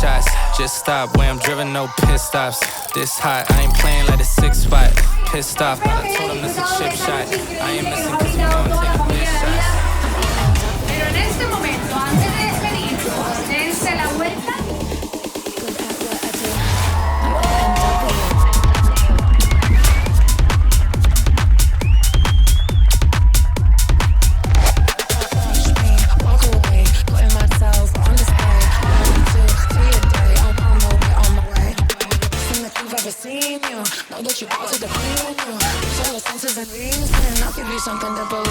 shots. Just stop where I'm driven, no pit stops. This hot, I ain't playing like a 6 spot. Pissed off, but I told him this a chip shot. I ain't missing cause we gon' take a big shot. Pero en este momento, antes de despedirnos, dense la vuelta. Know that you got to the premium. Solo senses and reason. I'll give you something to believe.